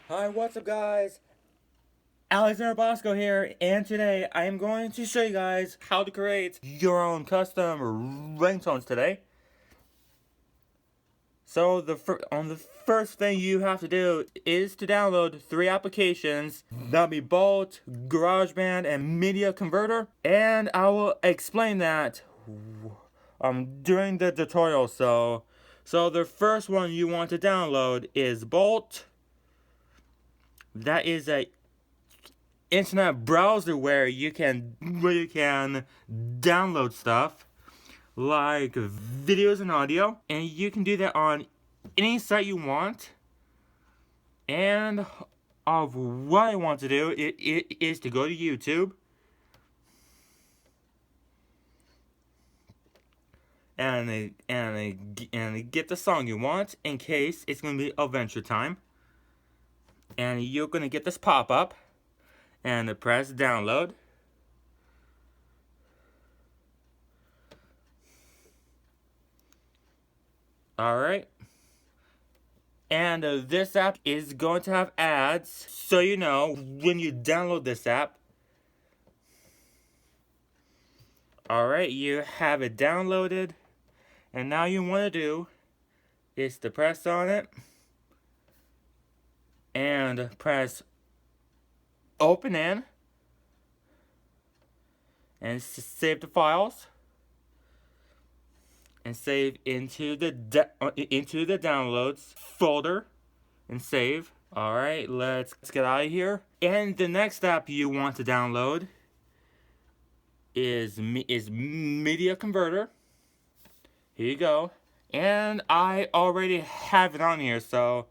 Hi, what's up guys? Alexander Bosko here, and today I am going to show you guys how to create your own custom ringtones today. So the first thing you have to do is to download 3 applications. That'll be Bolt, Garageband, and Media Converter, and I will explain that during the tutorial. So the first one you want to download is Bolt. That is a internet browser where you can download stuff like videos and audio, and you can do that on any site you want. And of what I want to do is to go to YouTube and get the song you want, in case it's going to be Adventure Time. And you're going to get this pop-up and press download. Alright. And this app is going to have ads, so you know when you download this app. Alright, you have it downloaded, and now you want to do is to press on it and press open in and save the files and save into the downloads folder and save. Alright, let's get out of here. And the next app you want to download is Media Converter. Here you go. And I already have it on here, so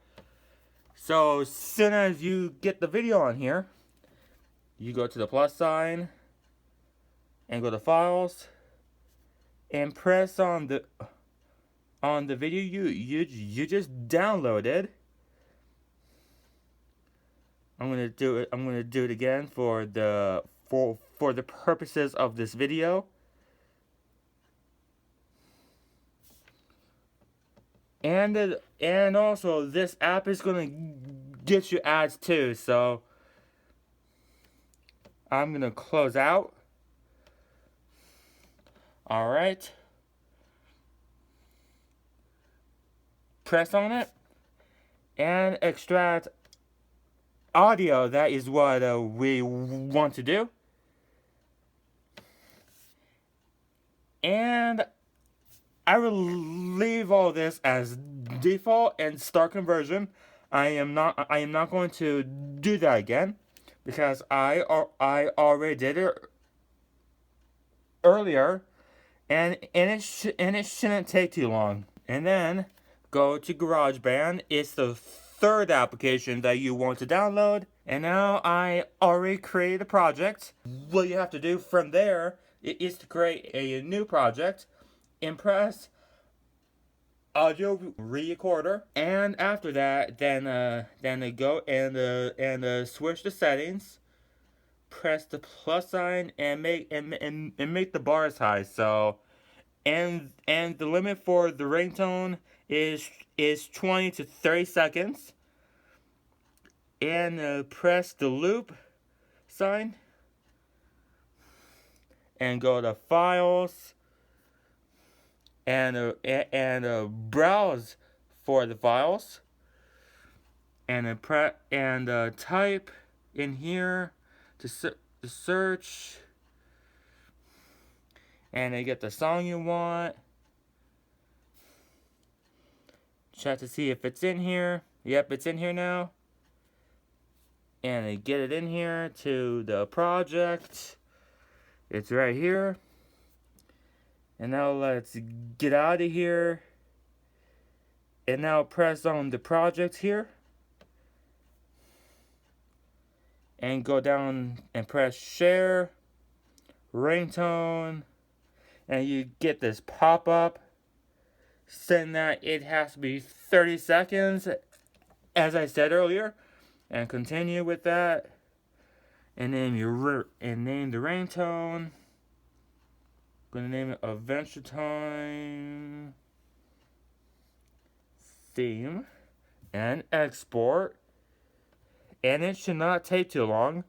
as soon as you get the video on here, you go to the plus sign and go to files and press on the video you just downloaded. I'm gonna do it again for the purposes of this video. And also this app is gonna get you ads too, so I'm gonna close out. Alright. Press on it and extract audio. That is what we want to do. And I will leave all this as default and start conversion. I am not going to do that again because I already did it earlier, and it shouldn't take too long. And then go to Garageband. It's the third application that you want to download. And now I already created a project. What you have to do from there is to create a new project and press audio recorder, and after that then go and switch the settings, press the plus sign and make the bars high. So and the limit for the ringtone is 20 to 30 seconds, and press the loop sign and go to files and browse for the files, and type in here to search, and get the song you want. Check to see if it's in here. Yep, it's in here now. And get it in here to the project. It's right here. And now let's get out of here. And now press on the project here. And go down and press share, ringtone. And you get this pop-up saying that it has to be 30 seconds, as I said earlier. And continue with that. And name the ringtone. Gonna name it Adventure Time Theme, and export. and it should not take too long.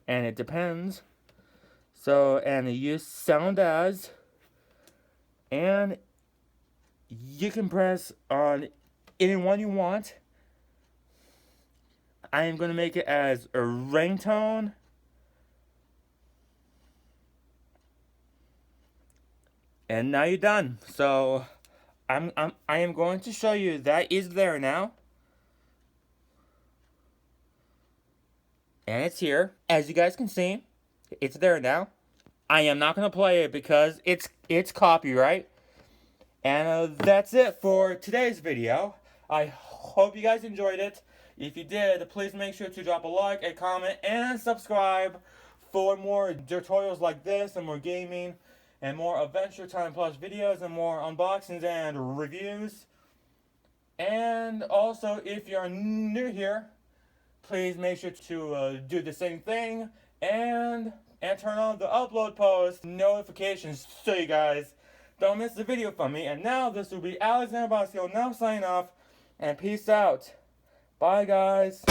And it depends. So, and you use sound as, and you can press on any one you want. I am going to make it as a ringtone. And now you're done. So I am going to show you that is there now. And it's here. As you guys can see, it's there now. I am not going to play it because it's copyright. And that's it for today's video. I hope you guys enjoyed it. If you did, please make sure to drop a like, a comment, and subscribe for more tutorials like this, and more gaming, and more Adventure Time Plus videos, and more unboxings and reviews. And also, if you're new here, please make sure to do the same thing, and turn on the upload post notifications so you guys don't miss the video from me. And now this will be Alexander Bosko now signing off, and peace out. Bye guys.